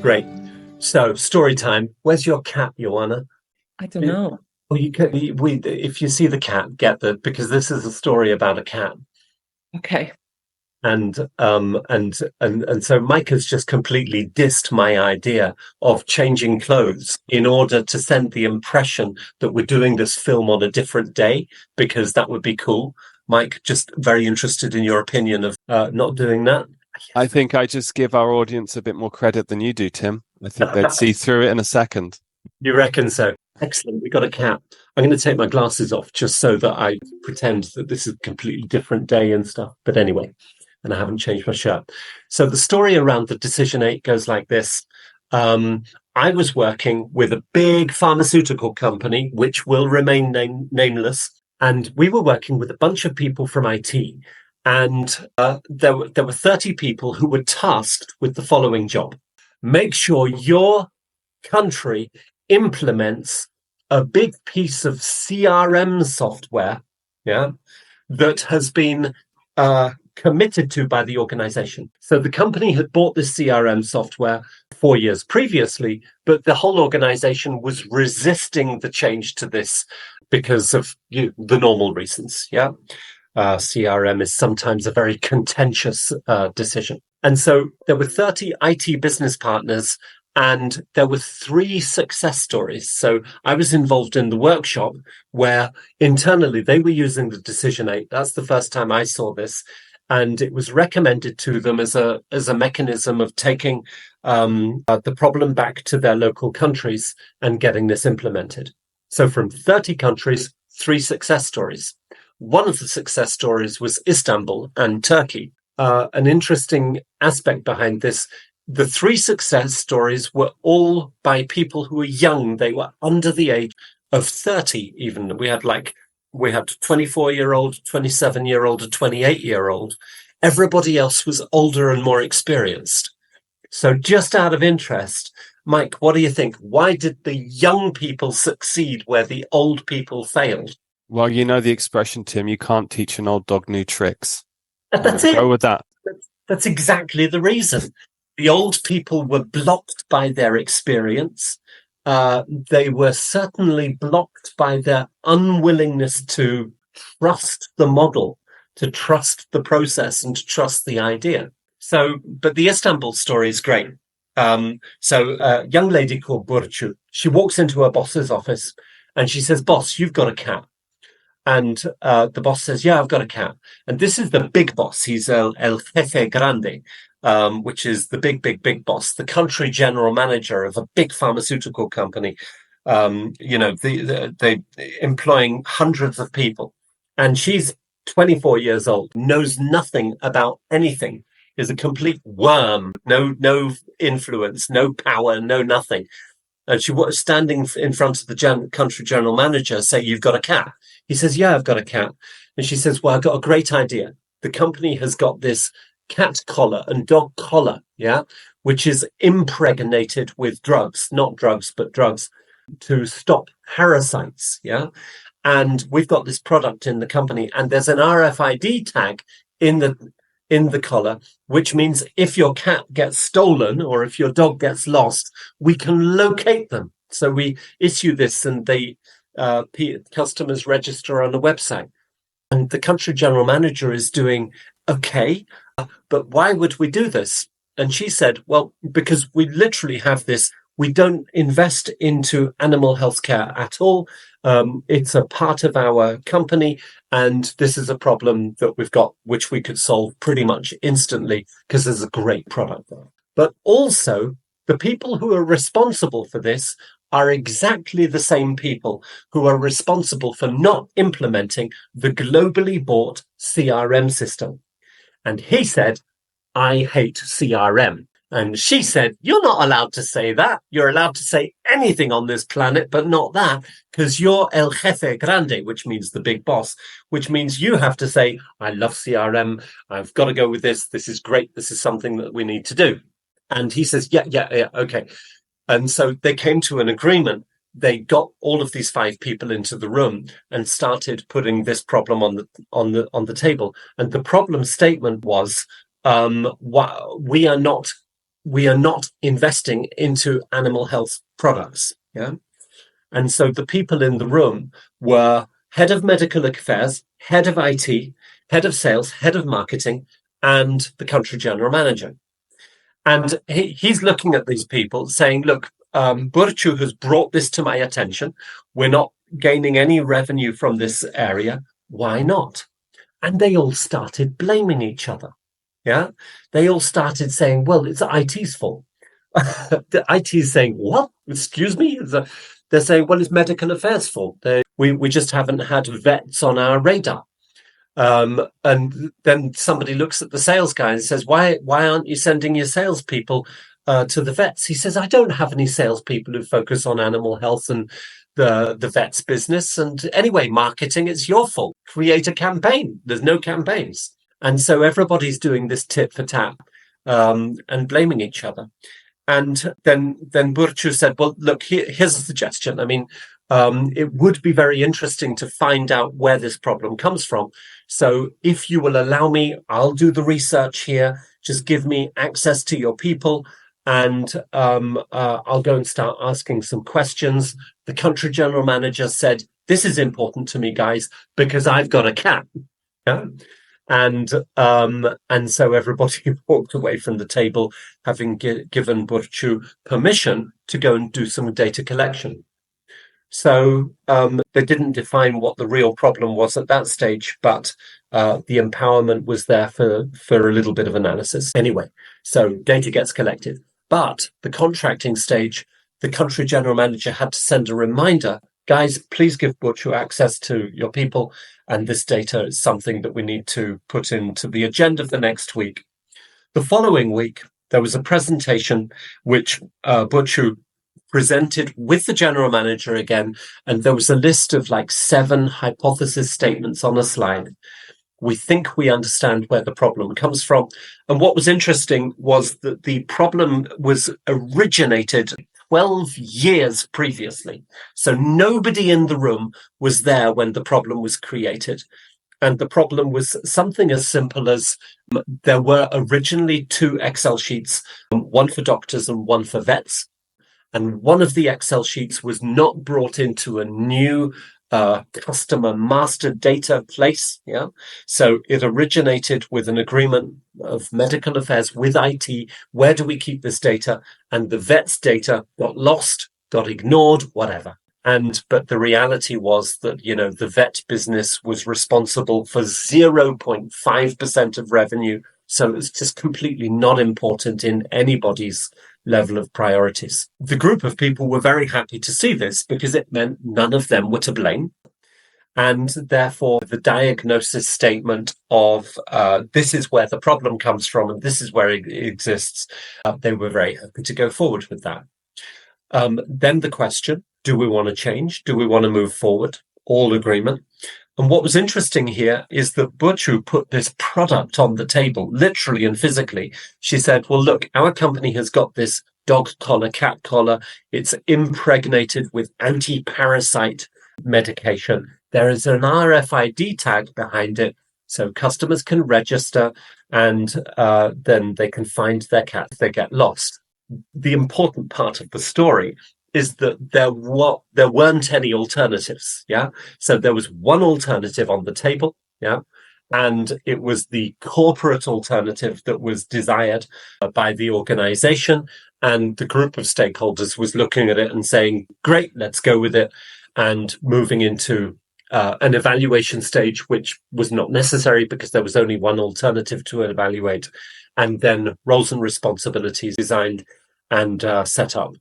Great. So, story time. Where's your cat, Joanna? I don't know. Well, if you see the cat, because this is a story about a cat, Okay. and so Mike has just completely dissed my idea of changing clothes in order to send the impression that we're doing this film on a different day, because that would be cool. Mike, just very interested in your opinion of not doing that. I think I just give our audience a bit more credit than you do, Tim. I think they'd see through it in a second. You reckon so? Excellent. We got a cat. I'm going to take my glasses off just so that I pretend that this is a completely different day and stuff. But anyway, and I haven't changed my shirt. So the story around the Decision 8 goes like this. I was working with a big pharmaceutical company, which will remain nameless. And we were working with a bunch of people from IT. And there were 30 people who were tasked with the following job. Make sure your country implements a big piece of CRM software, that has been committed to by the organization. So the company had bought this CRM software 4 years previously, but the whole organization was resisting the change to this because of the normal reasons. CRM is sometimes a very contentious decision. And so there were 30 IT business partners, and there were 3 success stories. So I was involved in the workshop where internally they were using the Decision 8. That's the first time I saw this. And it was recommended to them as a mechanism of taking the problem back to their local countries and getting this implemented. So from 30 countries, 3 success stories. One of the success stories was Istanbul and Turkey. An interesting aspect behind this, the 3 success stories were all by people who were young. They were under the age of 30 even. We had 24-year-old, 27-year-old, a 28-year-old. Everybody else was older and more experienced. So just out of interest, Mike, what do you think? Why did the young people succeed where the old people failed? Well, you know the expression, Tim, you can't teach an old dog new tricks. That's it. Go with that. That's exactly the reason. The old people were blocked by their experience. They were certainly blocked by their unwillingness to trust the model, to trust the process, and to trust the idea. But the Istanbul story is great. A young lady called Burcu, she walks into her boss's office and she says, "Boss, you've got a cat." And the boss says, "Yeah, I've got a cat." And this is the big boss. He's El Jefe Grande, which is the big boss, the country general manager of a big pharmaceutical company. They employing hundreds of people. And she's 24 years old, knows nothing about anything, is a complete worm, no influence, no power, no nothing. And she was standing in front of the country general manager saying, "You've got a cat." He says, "Yeah, I've got a cat." And she says, "Well, I've got a great idea. The company has got this cat collar and dog collar, which is impregnated with drugs, not drugs, but drugs to stop parasites, And we've got this product in the company, and there's an RFID tag in the collar, which means if your cat gets stolen or if your dog gets lost, we can locate them. So we issue this, and customers register on the website." And the country general manager is doing, "Okay, but why would we do this?" And she said, "Well, because we literally have this. We don't invest into animal healthcare at all. It's a part of our company, and this is a problem that we've got, which we could solve pretty much instantly because there's a great product there. But also, the people who are responsible for this are exactly the same people who are responsible for not implementing the globally bought CRM system." And he said, "I hate CRM." And she said, "You're not allowed to say that. You're allowed to say anything on this planet, but not that, because you're El Jefe Grande," which means the big boss, which means you have to say, "I love CRM. I've got to go with this. This is great. This is something that we need to do." And he says, yeah, okay. And so they came to an agreement. They got all of these 5 people into the room and started putting this problem on the table. And the problem statement was, we are not we are not investing into animal health products. Yeah. And so the people in the room were head of medical affairs, head of IT, head of sales, head of marketing, and the country general manager. And he's looking at these people saying, look, Burcu has brought this to my attention. We're not gaining any revenue from this area. Why not? And they all started blaming each other. Yeah. They all started saying, well, it's IT's fault. The IT is saying, what? Excuse me? They're saying, well, it's medical affairs fault. We just haven't had vets on our radar. And then somebody looks at the sales guy and says, why aren't you sending your salespeople to the vets? He says, I don't have any salespeople who focus on animal health and the vets business. And anyway, marketing, it's your fault. Create a campaign. There's no campaigns. And so everybody's doing this tit for tat and blaming each other. And then Burcu said, well, look, here's a suggestion. I mean, it would be very interesting to find out where this problem comes from. So if you will allow me, I'll do the research here. Just give me access to your people, and I'll go and start asking some questions. The country general manager said, this is important to me, guys, because I've got a cat. Yeah? And so everybody walked away from the table, having given Burcu permission to go and do some data collection. So they didn't define what the real problem was at that stage, but the empowerment was there for a little bit of analysis. Anyway, so data gets collected. But the contracting stage, the country general manager had to send a reminder, guys, please give Burcu access to your people. And this data is something that we need to put into the agenda for next week. The following week, there was a presentation which Burcu presented with the general manager again, and there was a list of like 7 hypothesis statements on a slide. We think we understand where the problem comes from. And what was interesting was that the problem was originated 12 years previously. So nobody in the room was there when the problem was created. And the problem was something as simple as there were originally 2 Excel sheets, one for doctors and one for vets. And one of the Excel sheets was not brought into a new customer master data place. Yeah. So it originated with an agreement of medical affairs with IT. Where do we keep this data? And the vets data got lost, got ignored, whatever. But the reality was that, the vet business was responsible for 0.5% of revenue. So it's just completely not important in anybody's level of priorities. The group of people were very happy to see this because it meant none of them were to blame. And therefore, the diagnosis statement of this is where the problem comes from and this is where it exists, they were very happy to go forward with that. Then the question, do we want to change? Do we want to move forward? All agreement. And what was interesting here is that Burcu put this product on the table, literally and physically. She said, well, look, our company has got this dog collar, cat collar. It's impregnated with anti-parasite medication. There is an RFID tag behind it, so customers can register and then they can find their cat if they get lost. The important part of the story is that there weren't any alternatives. Yeah. So there was one alternative on the table. Yeah. And it was the corporate alternative that was desired by the organization. And the group of stakeholders was looking at it and saying, great, let's go with it. And moving into an evaluation stage, which was not necessary because there was only one alternative to evaluate. And then roles and responsibilities designed and set up.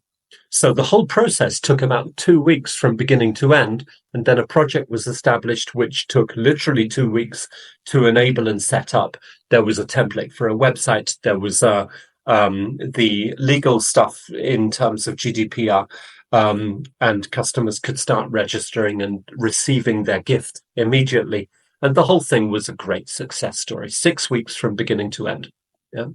So the whole process took about 2 weeks from beginning to end, and then a project was established which took literally 2 weeks to enable and set up. There was a template for a website. There was the legal stuff in terms of GDPR, and customers could start registering and receiving their gift immediately. And the whole thing was a great success story, 6 weeks from beginning to end. Yeah.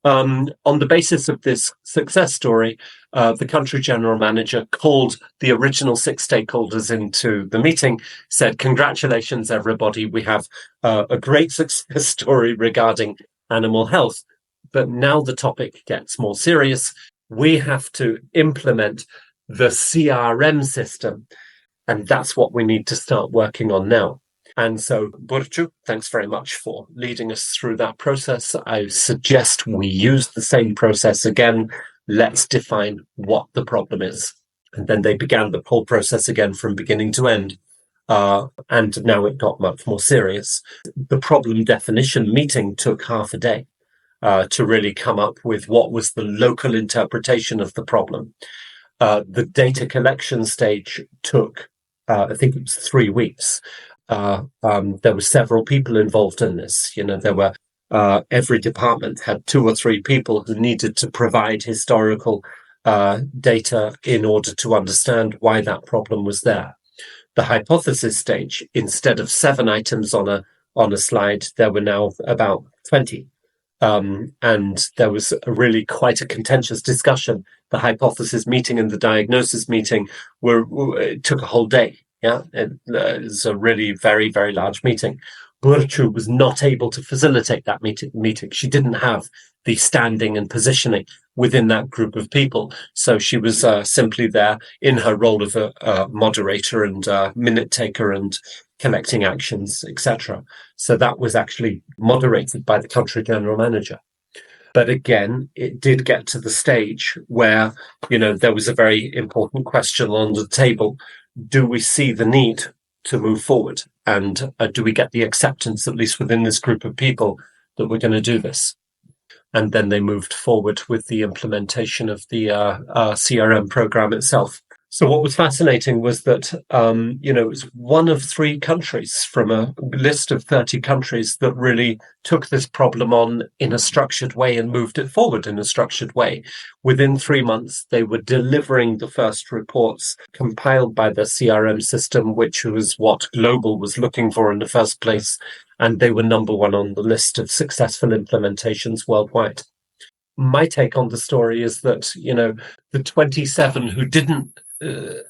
On the basis of this success story, the country general manager called the original 6 stakeholders into the meeting, said, congratulations, everybody. We have a great success story regarding animal health. But now the topic gets more serious. We have to implement the CRM system. And that's what we need to start working on now. And so, Burcu, thanks very much for leading us through that process. I suggest we use the same process again. Let's define what the problem is. And then they began the whole process again from beginning to end. And now it got much more serious. The problem definition meeting took half a day to really come up with what was the local interpretation of the problem. The data collection stage took, I think it was 3 weeks. There were several people involved in this. There were every department had 2 or 3 people who needed to provide historical data in order to understand why that problem was there. The hypothesis stage, instead of 7 items on a slide, there were now about 20. And there was really quite a contentious discussion. The hypothesis meeting and the diagnosis meeting it took a whole day. Yeah, it was a really very, very large meeting. Burcu was not able to facilitate that meeting. She didn't have the standing and positioning within that group of people. So she was simply there in her role of a moderator and minute taker and collecting actions, etc. So that was actually moderated by the country general manager. But again, it did get to the stage where, there was a very important question on the table. Do we see the need to move forward? And do we get the acceptance, at least within this group of people, that we're going to do this? And then they moved forward with the implementation of the CRM program itself. So what was fascinating was that, it was one of 3 countries from a list of 30 countries that really took this problem on in a structured way and moved it forward in a structured way. Within 3 months, they were delivering the first reports compiled by the CRM system, which was what Global was looking for in the first place. And they were number 1 on the list of successful implementations worldwide. My take on the story is that, the 27 who didn't, they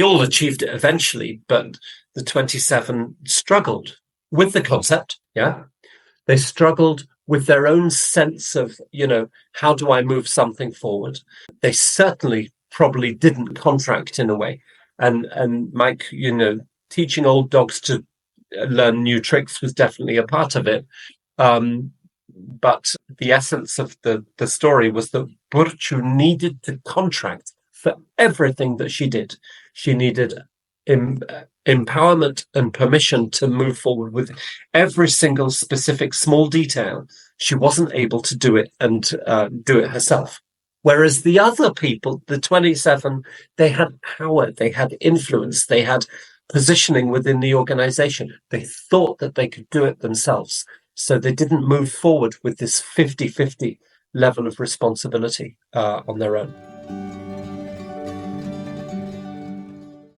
all achieved it eventually, but the 27 struggled with the concept. Yeah. They struggled with their own sense of, how do I move something forward? They certainly probably didn't contract in a way. And Mike, teaching old dogs to learn new tricks was definitely a part of it. But the essence of the story was that Burcu needed to contract for everything that she did. She needed empowerment and permission to move forward with every single specific small detail. She wasn't able to do it and do it herself. Whereas the other people, the 27, they had power, they had influence, they had positioning within the organization. They thought that they could do it themselves. So they didn't move forward with this 50-50 level of responsibility on their own.